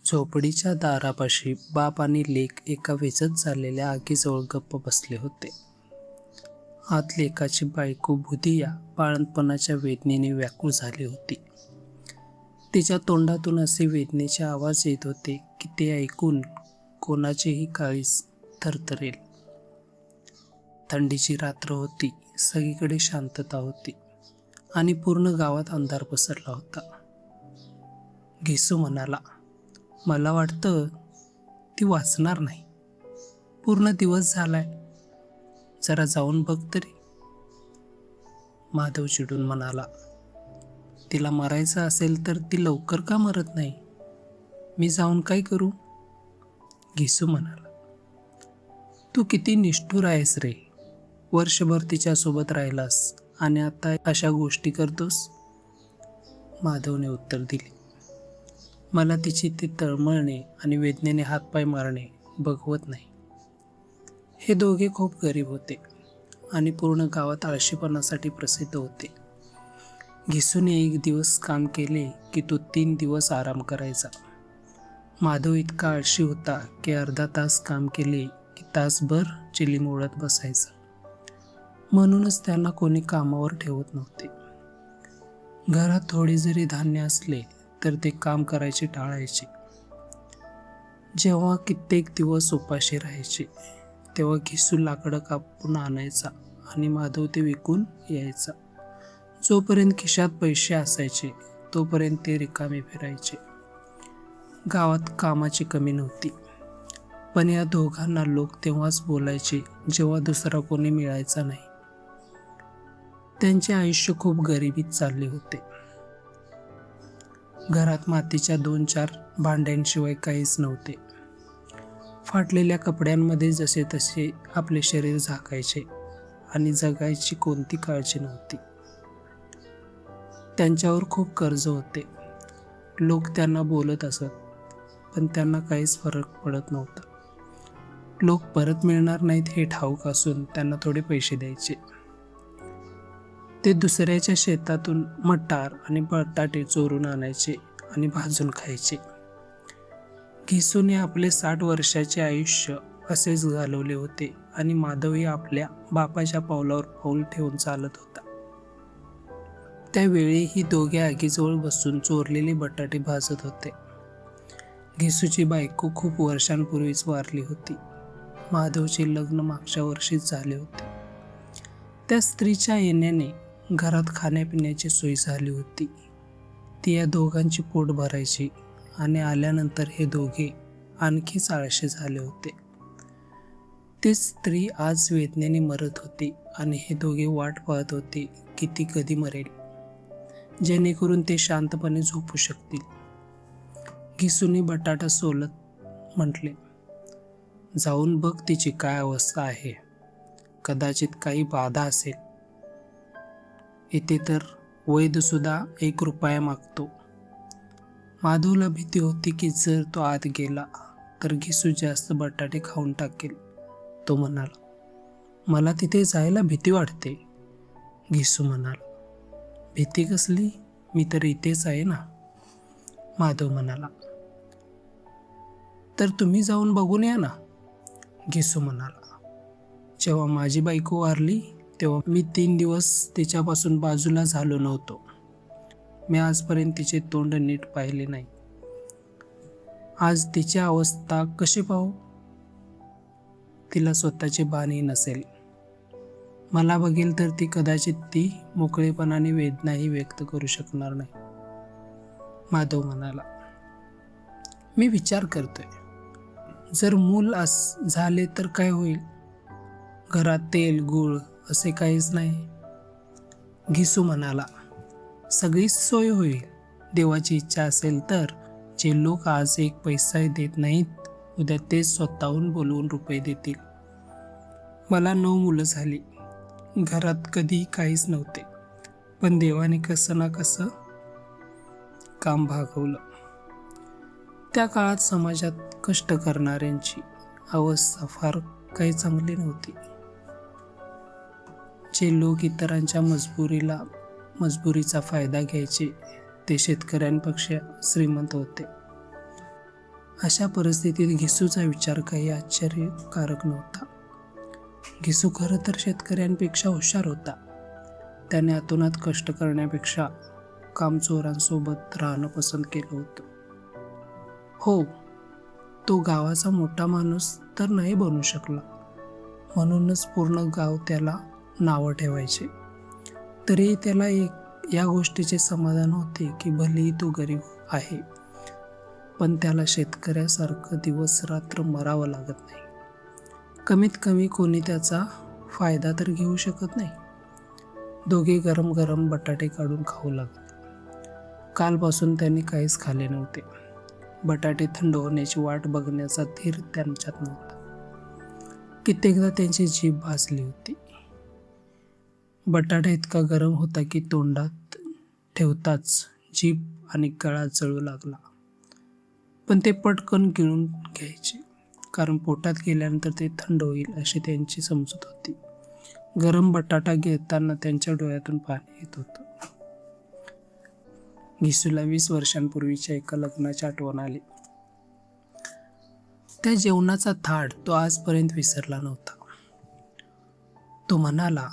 झोपडीच्या दारापाशी बाप आणि लेक एका विझत झालेल्या आगीजवळ गप्प बसले होते. आत लेकाची बायको भुदिया बाळंतपणाच्या वेदनेने व्याकुळ झाली होती. तिच्या तोंडातून असे वेदनेचे आवाज येत होते की ते ऐकून कोणाचेही काळीज थरथरेल. थंडीची रात्र होती. सगळीकडे शांतता होती आणि पूर्ण गावात अंधार पसरला होता. घिसू म्हणाला, मला वाटतं ती वाचणार नाही. पूर्ण दिवस झालाय, जरा जाऊन बघ तरी. माधव चिडून म्हणाला, तिला मरायचं असेल तर ती लवकर का मरत नाही? मी जाऊन काय करू? घिसू म्हणाला, तू किती निष्ठुर आहेस रे. वर्षभर तिच्यासोबत राहिलास आणि आता अशा गोष्टी करतोस. माधवने उत्तर दिले, मला तिची ती तळमळणे आणि वेदनेने हातपाय मारणे बघवत नाही. हे दोघे खूप गरीब होते आणि पूर्ण गावात आळशीपणासाठी प्रसिद्ध होते. घिसूने एक दिवस काम केले की तो 3 दिवस आराम करायचा. माधव इतका आळशी होता की अर्धा तास काम केले की तासभर चिलीम ओढत बसायचा. म्हणूनच त्यांना कोणी कामावर ठेवत नव्हते. घरात थोडे जरी धान्य असले तर ते काम करायचे टाळायचे. जेव्हा कित्येक दिवस उपाशी राहायचे तेव्हा घिसू लाकडं कापून आणायचा आणि माधव ते विकून यायचा. जोपर्यंत खिशात पैसे असायचे तोपर्यंत ते रिकामे फिरायचे. गावात कामाची कमी नव्हती, पण या दोघांना लोक तेव्हाच बोलायचे जेव्हा दुसरा कोणी मिळायचा नाही. त्यांचे आयुष्य खूप गरिबीत चालले होते. घरात मातीच्या 2-4 भांड्यांशिवाय काहीच नव्हते. फाटलेल्या कपड्यांमध्ये जसे तसे आपले शरीर झाकायचे आणि जगायची कोणती काळजी नव्हती. त्यांच्यावर खूप कर्ज होते. लोक त्यांना बोलत असत, पण त्यांना काहीच फरक पडत नव्हता. लोक परत मिळणार नाहीत हे ठाऊक असून त्यांना थोडे पैसे द्यायचे. ते दुसऱ्याच्या शेतातून मटार आणि बटाटे चोरून आणायचे आणि भाजून खायचे. घिसूने आपले 60 वर्षाचे आयुष्य असेच घालवले होते आणि माधवही आपल्या बापाच्या पावलावर पाऊल ठेवून चालत होता. त्यावेळीही दोघे आगीजवळ बसून चोरलेले बटाटे भाजत होते. घिसूची बायको खूप वर्षांपूर्वीच वारली होती. माधवचे लग्न मागच्या वर्षीच झाले होते. त्या स्त्रीच्या येण्याने घरात खाण्यापिण्याची सोय झाली होती. ती या दोघांची पोट भरायची आणि आल्यानंतर हे दोघे आणखीच आळशी झाले होते. ती स्त्री आज वेदनेने मरत होती आणि हे दोघे वाट पाहत होते की ती कधी मरेल, जेणेकरून ते शांतपणे झोपू शकतील. घिसूने बटाटा सोलत म्हटले, जाऊन बघ तिची काय अवस्था आहे. कदाचित काही बाधा असेल. इथे तर वैद्य सुद्धा 1 रुपया मागतो. माधवला भीती होती की जर तो आत गेला तर घिसू जास्त बटाटे खाऊन टाकेल. तो म्हणाला, मला तिथे जायला भीती वाटते. घिसू म्हणाला, भीती कसली? मी तर इथेच आहे ना. माधव म्हणाला, तर तुम्ही जाऊन बघून या ना. घिसू म्हणाला, जेव्हा माझी बायको वारली तेव्हा मी 3 दिवस तिच्यापासून बाजूला झालो नव्हतो. मी आजपर्यंत तिचे तोंड नीट पाहिले नाही. आज तिची अवस्था कशी पाहू? तिला स्वतःचे भानही नसेल. मला बघेल तर ती कदाचित ती मोकळेपणाने वेदनाही व्यक्त करू शकणार नाही. माधव म्हणाला, मी विचार करतोय, जर मूल झाले तर काय होईल? घरात तेल गूळ असे काहीच नाही. घिसू म्हणाला, सगळीच सोय होईल. देवाची इच्छा असेल तर जे लोक आज 1 पैसा देत नाहीत उद्या ते स्वतःहून बोलवून रुपये देतील. मला 9 मुलं झाली. घरात कधी काहीच नव्हते, पण देवाने कसं ना कसं काम भागवलं. त्या काळात समाजात कष्ट करणाऱ्यांची अवस्था फार काही चांगली नव्हती. जे लोक इतरांच्या मजबुरीचा फायदा घ्यायचे ते शेतकऱ्यांपेक्षा श्रीमंत होते. अशा परिस्थितीत घिसूचा विचार काही आश्चर्यकारक नव्हता. घिसू खरं तर शेतकऱ्यांपेक्षा हुशार होता. त्याने अतोनात कष्ट करण्यापेक्षा कामचोरांसोबत राहणं पसंत केलं होतं. हो, तो गावाचा मोठा माणूस तर नाही बनू शकला, म्हणूनच पूर्ण गाव त्याला नावं ठेवायचे. तरीही त्याला या गोष्टीचे समाधान होते की भलेही तो गरीब आहे, पण त्याला शेतकऱ्यासारखं दिवस रात्र मरावं लागत नाही. कमीत कमी कोणी त्याचा फायदा तर घेऊ शकत नाही. दोघे गरम गरम बटाटे काढून खाऊ लागले. कालपासून त्यांनी काहीच खाल्ले नव्हते. बटाटे थंड होण्याची वाट बघण्याचा धीर त्यांच्यात नव्हता. कित्येकदा त्यांची जीभ भाजली होती. बटाटा इतका गरम होता की तोंडात ठेवताच जीभ आणि गळा जळू लागला. पण ते पटकन गिळून घ्यायचे, कारण पोटात गेल्यानंतर ते थंड होईल अशी त्यांची समजूत होती. गरम बटाटा घेताना त्यांच्या डोळ्यातून पाणी येत होतं. घिसूला 20 वर्षांपूर्वीच्या एका लग्नाची आठवण आली. त्या जेवणाचा थाट तो आजपर्यंत विसरला नव्हता. तो म्हणाला,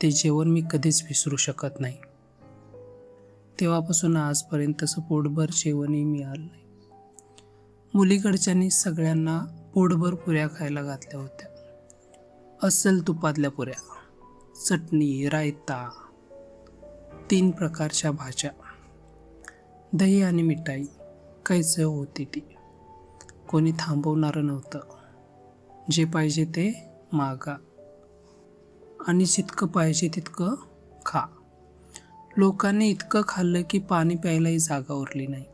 ते जेवण मी कधीच विसरू शकत नाही. तेव्हापासून आजपर्यंत तसं पोटभर जेवणही मिळालं नाही. मुलीकडच्यांनी सगळ्यांना पोटभर पुऱ्या खायला घातल्या होत्या. अस्सल तुपातल्या पुऱ्या, चटणी, रायता, 3 प्रकारच्या भाज्या, दही आणि मिठाई. काही चव होती ती. कोणी थांबवणारं नव्हतं. जे पाहिजे ते मागा आणि जितकं पाहिजे तितकं खा. लोकांनी इतकं खाल्लं की पाणी प्यायलाही जागा उरली नाही.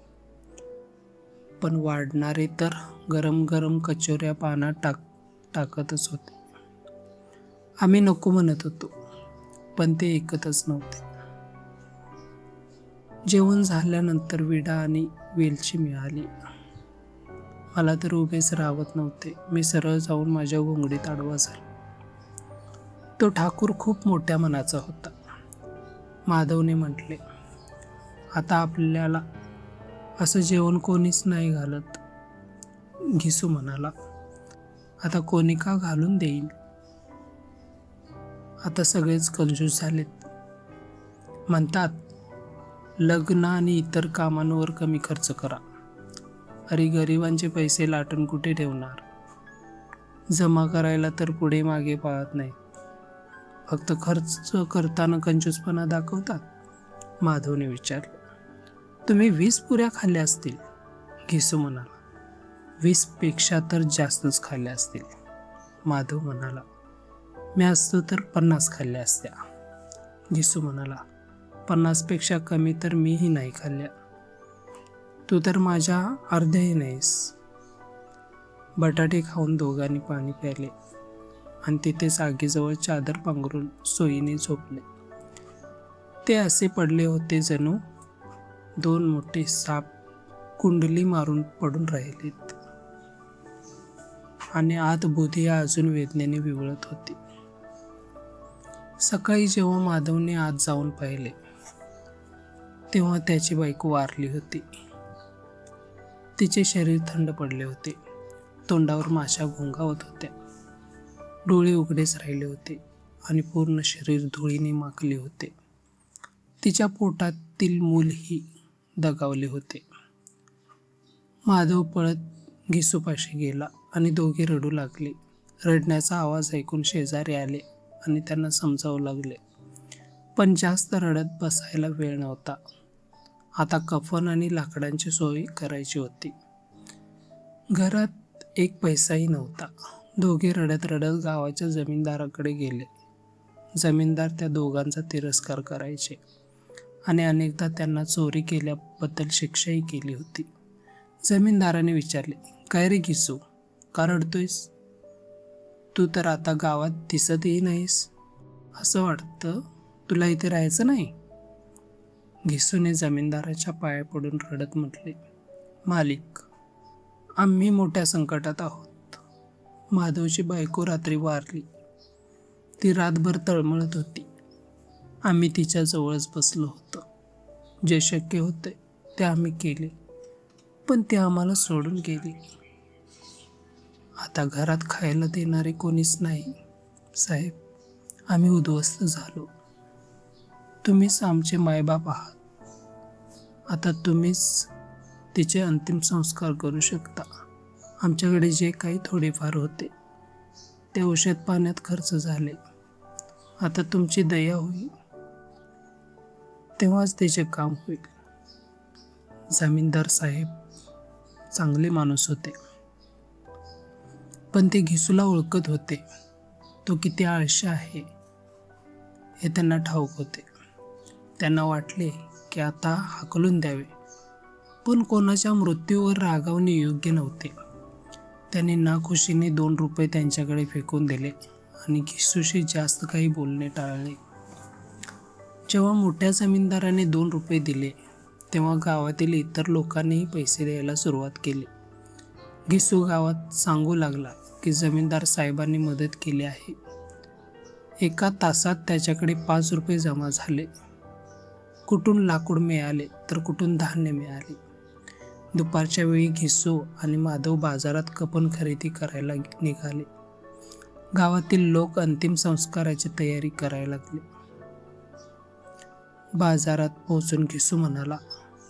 पण वाढणारे तर गरम गरम कचोऱ्या पानात टाकतच होते. आम्ही नको म्हणत होतो, पण ते ऐकतच नव्हते. जेवण झाल्यानंतर विडा आणि वेलची मिळाली. मला तर उभेच राहत नव्हते. मी सरळ जाऊन माझ्या घोंगडीत आडवा झालो. तो ठाकूर खूप मोठ्या मनाचा होता. माधवने म्हटले, आता आपल्याला असं जेवण कोणीच नाही घालत. घिसू म्हणाला, आता कोणी का घालून देईल? आता सगळेच कंजूस झालेत. म्हणतात, लग्न आणि इतर कामांवर कमी खर्च करा. अरे गरिबांचे पैसे लाटून कुठे ठेवणार? जमा करायला तर पुढे मागे पाहत नाही. फक्त खर्च करताना कंजूसपणा दाखवतात. माधवने विचारलं. तुम्ही 20 पुऱ्या खाल्ल्या असतील, घिसू म्हणाला. 20 पेक्षा तर जास्तच खाल्ल्या असतील, माधव म्हणाला. मी असतो तर 50 खाल्ल्या असत्या, घिसू म्हणाला. 50 पेक्षा कमी तर मीही नाही खाल्ल्या. तू तर माझ्या अर्ध्याही नाहीस. बटाटे खाऊन दोघांनी पाणी प्यायले आणि तिथे जागेजवळ चादर पांघरून सोयीने झोपले. ते असे पडले होते जणू 2 मोठे साप कुंडली मारून पडून राहिलेत आणि आत बुधी अजून वेदनेने विवळत होती. सकाळी जेव्हा माधवने आत जाऊन पाहिले, तेव्हा त्याची बायको वारली होती. तिचे शरीर थंड पडले होते. तोंडावर माशा घोंगावत होत्या. डोळे उघडेच राहिले होते आणि पूर्ण शरीर धुळीने माखले होते. तिच्या पोटातील मूलही दगावले होते. माधव पळत घिसूपाशी गेला आणि दोघे रडू लागले. रडण्याचा आवाज ऐकून शेजारी आले आणि त्यांना समजावू लागले. पण जास्त रडत बसायला वेळ नव्हता. आता कफन आणि लाकडांची सोय करायची होती. घरात एक पैसाही नव्हता. दोघे रडत रडत गावाच्या जमीनदाराकडे गेले. जमीनदार त्या दोघांचा तिरस्कार करायचे आणि अनेकदा त्यांना चोरी केल्याबद्दल शिक्षाही केली होती. जमीनदाराने विचारले, काय रे घिसू, का रडतोयस? तू तर आता गावात दिसतही नाहीस. असं वाटतं तुला इथे राहायचं नाही. घिसूने जमीनदाराच्या पाया पडून रडत म्हटले, मालिक, आम्ही मोठ्या संकटात आहोत. माधवची बायको रात्री वारली. ती रातभर तळमळत होती. आम्ही तिच्या जवळच बसलो होतो. जे शक्य होते ते आम्ही केले. पण ती आम्हाला सोडून गेली. आता घरात खायला देणारे कोणीच नाही साहेब. आम्ही उद्ध्वस्त झालो. तुम्हीच आमचे मायबाप आहात. आता तुम्हीच तिचे अंतिम संस्कार करू शकता. आमच्याकडे जे काही थोडेफार होते ते औषध पाण्यात खर्च झाले. आता तुमची दया होईल तेव्हाच तिचे काम होईल. जमीनदार साहेब चांगले माणूस होते, पण ते घिसूला ओळखत होते. तो किती आळशी आहे हे त्यांना ठाऊक होते. त्यांना वाटले की आता हाकलून द्यावे, पण कोणाच्या मृत्यूवर रागावणे योग्य नव्हते. त्यांनी नाखुशीने 2 रुपये त्यांच्याकडे फेकून दिले आणि घिसूशी जास्त काही बोलणे टाळले. जेव्हा मोठ्या जमीनदाराने 2 रुपये दिले तेव्हा गावातील इतर लोकांनीही पैसे द्यायला सुरुवात केली. घिसू गावात सांगू लागला की जमीनदार साहेबांनी मदत केली आहे. एका तासात त्याच्याकडे 5 रुपये जमा झाले. कुठून लाकूड मिळाले तर कुठून धान्य मिळाले. दुपारच्या वेळी घिसू आणि माधव बाजारात कफन खरेदी करायला निघाले. गावातील लोक अंतिम संस्काराची तयारी करायला लागले. बाजारात पोहोचून घिसू म्हणाला,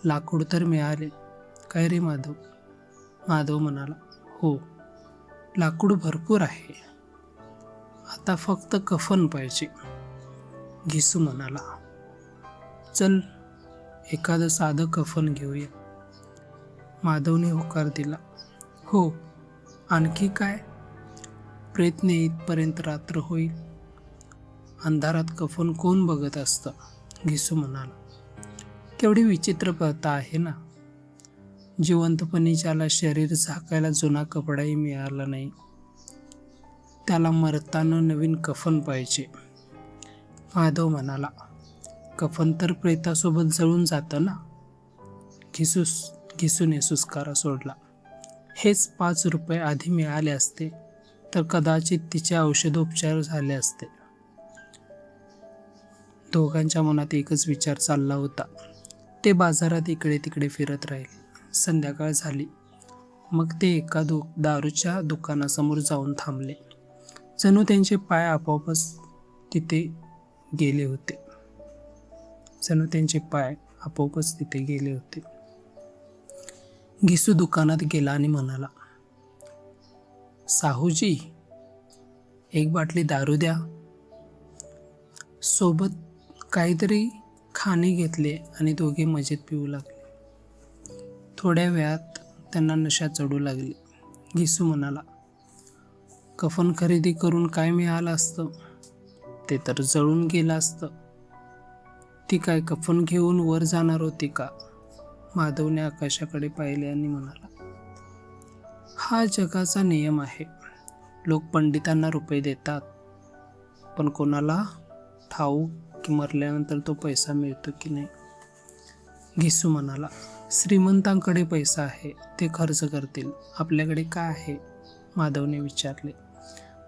लाकूड तर मिळाले काय रे माधव? माधव म्हणाला, हो, लाकूड भरपूर आहे. आता फक्त कफन पाहिजे. घिसू म्हणाला, चल एखादं साधं कफन घेऊया. माधवने होकार दिला. हो, आणखी काय? प्रयत्न येईपर्यंत रात्र होईल. अंधारात कफन कोण बघत असतं? घिसू म्हणाला, केवढी विचित्र प्रथा आहे ना. जिवंतपणी ज्याला शरीर झाकायला जुना कपडाही मिळाला नाही त्याला मरताना नवीन कफन पाहिजे. माधव म्हणाला, कफन तर प्रेतासोबत जळून जातं ना. घिसूने सुस्कारा सोडला. हेच 5 रुपये आधी मिळाले असते तर कदाचित तिचे औषधोपचार झाले असते. दोघांच्या मनात एकच विचार चालला होता. ते बाजारात इकडे तिकडे फिरत राहिले. संध्याकाळ झाली. मग ते एका दारूच्या दुकानासमोर जाऊन थांबले. जणू त्यांचे पाय आपोआपच तिथे गेले होते. घिसू दुकानात गेला आणि म्हणाला, साहूजी, एक बाटली दारू द्या. सोबत काहीतरी खाणे घेतले आणि दोघे मजेत पिऊ लागले. थोड्या वेळात त्यांना नशा चढू लागली. घिसू म्हणाला, कफन खरेदी करून काय मिळालं असतं? ते तर जळून गेलं असतं. ती काय कफन घेऊन वर जाणार होती का? माधवने आकाशाकडे पाहिले आणि म्हणाला, हा जगाचा नियम आहे. लोक पंडितांना रुपये देतात, पण कोणाला ठाऊक की मरल्यानंतर तो पैसा मिळतो की नाही. घिसू म्हणाला, श्रीमंतांकडे पैसा आहे, ते खर्च करतील. आपल्याकडे काय आहे? माधवने विचारले.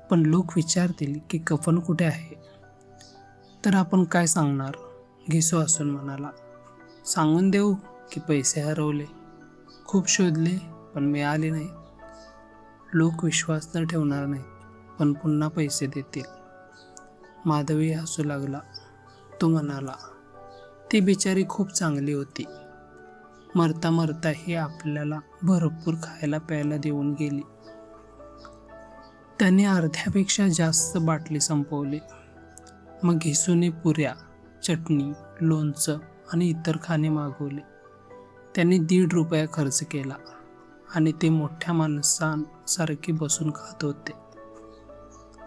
पण लोक विचारतील की कफन कुठे आहे, तर आपण काय सांगणार? घिसू हसून म्हणाला, सांगून देऊ की पैसे हरवले. खूप शोधले पण मिळाले नाही. लोक विश्वास तर ठेवणार नाहीत, पण पुन्हा पैसे देतील. माधवी हसू लागला. तो म्हणाला, ती बिचारी खूप चांगली होती. मरता मरताही आपल्याला भरपूर खायला प्यायला देऊन गेली. त्याने अर्ध्यापेक्षा जास्त बाटली संपवली. मग घिसूने पुऱ्या, चटणी, लोणचं आणि इतर खाणे मागवले. त्यांनी 1.5 रुपया खर्च केला आणि ते मोठ्या माणसांसारखे बसून खात होते.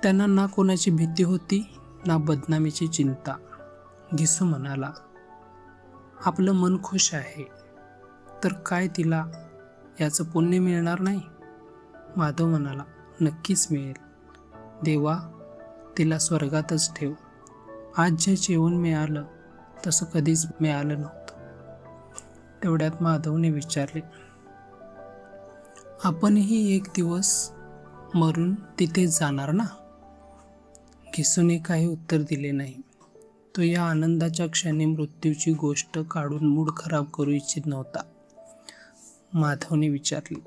त्यांना ना कोणाची भीती होती ना बदनामीची चिंता. घिसू म्हणाला, आपलं मन खुश आहे तर काय तिला याचं पुण्य मिळणार नाही? माधव म्हणाला, नक्कीच मिळेल. देवा, तिला स्वर्गातच ठेव. आज जे जेवण मिळालं तसं कधीच मिळालं नव्हतं. तेवढ्यात माधवने विचारले, आपणही एक दिवस मरून तिथेच जाणार ना? घिसूने काही उत्तर दिले नाही. तो या आनंदाच्या क्षणी मृत्यूची गोष्ट काढून मूड खराब करू इच्छित नव्हता. माधवने विचारली.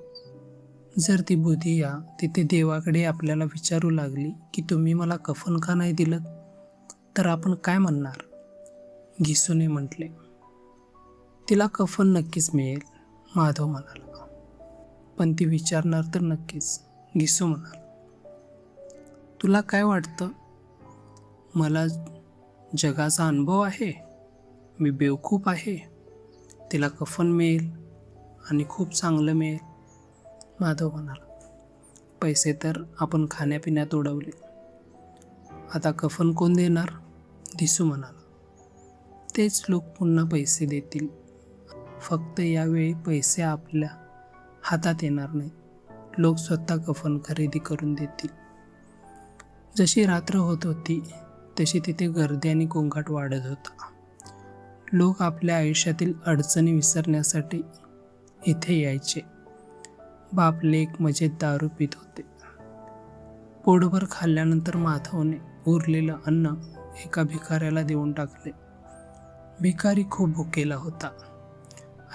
जर ती बुधिया तिथे देवाकडे आपल्याला विचारू लागली की तुम्ही मला कफन का नाही दिलं, तर आपण काय म्हणणार? घिसूने म्हटले. तिला कफन नक्कीच मिळेल, माधव म्हणाला. पण ती विचारणार तर नक्कीच, घिसू म्हणाला. तुला काय वाटतं? मला जगाचा अनुभव आहे? मी बेवकूफ आहे? तिला कफन मिळेल आणि खूप चांगलं मिळेल, माधव म्हणाला. पैसे तर आपण खाण्यापिण्यात उडवले, आता कफन कोण देणार? दिसू म्हणाला. तेच लोक पुन्हा पैसे देतील, फक्त यावेळी पैसे आपल्या हातात येणार नाही. लोक स्वतः कफन खरेदी करून देतील. जशी रात्र होत होती तशी तिथे गर्दी आणि गोंगाट वाढत होता. लोक आपल्या आयुष्यातील अडचणी विसरण्यासाठी इथे यायचे. बाप लेक मजेत दारू पित होते. पोटभर खाल्ल्यानंतर माधवने उरलेलं अन्न एका भिकाऱ्याला देऊन टाकले. भिकारी खूप भुकेला होता.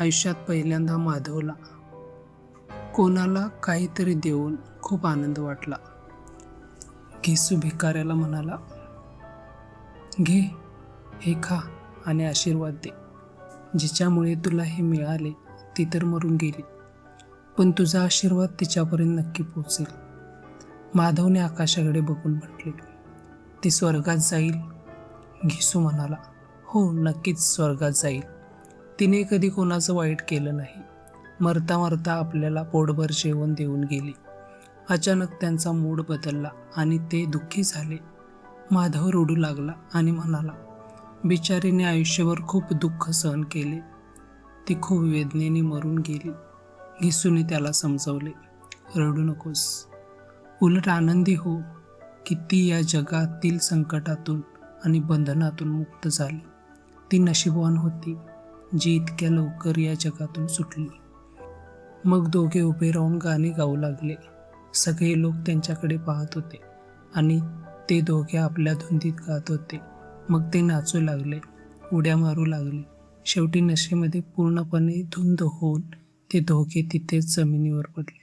आयुष्यात पहिल्यांदा माधवला कोणाला काहीतरी देऊन खूप आनंद वाटला. घिसू भिकाऱ्याला म्हणाला, घे, हे खा आणि आशीर्वाद दे. जिच्यामुळे तुला हे मिळाले ती तर मरून गेली, पण तुझा आशीर्वाद तिच्यापर्यंत नक्की पोचेल. माधवने आकाशाकडे बघून म्हटले. ती स्वर्गात जाईल? घिसू म्हणाला, हो, नक्कीच स्वर्गात जाईल. तिने कधी कोणाचं वाईट केलं नाही. मरता मरता आपल्याला पोटभर जेवण देऊन गेली. अचानक त्यांचा मूड बदलला आणि ते दुःखी झाले. माधव रडू लागला आणि म्हणाला, बिचारीने आयुष्यभर खूप दुःख सहन केले. ती खूप वेदनेने मरून गेली. घिसूने त्याला समजवले, रडू नकोस, उलट आनंदी हो की ती या जगातील संकटातून आणि बंधनातून मुक्त झाली. ती नशीबवान होती जी इतक्या लवकर या जगातून सुटली. मग दोघे उभे राहून गाणे गाऊ लागले. सगळे लोक त्यांच्याकडे पाहत होते आणि ते दोघे आपल्या धुंदीत गात होते. मग ते नाचू लागले, उड्या मारू लागले. शेवटी नशेमध्ये पूर्णपणे धुंद होऊन ते दोघे तिथेच जमिनीवर पडले.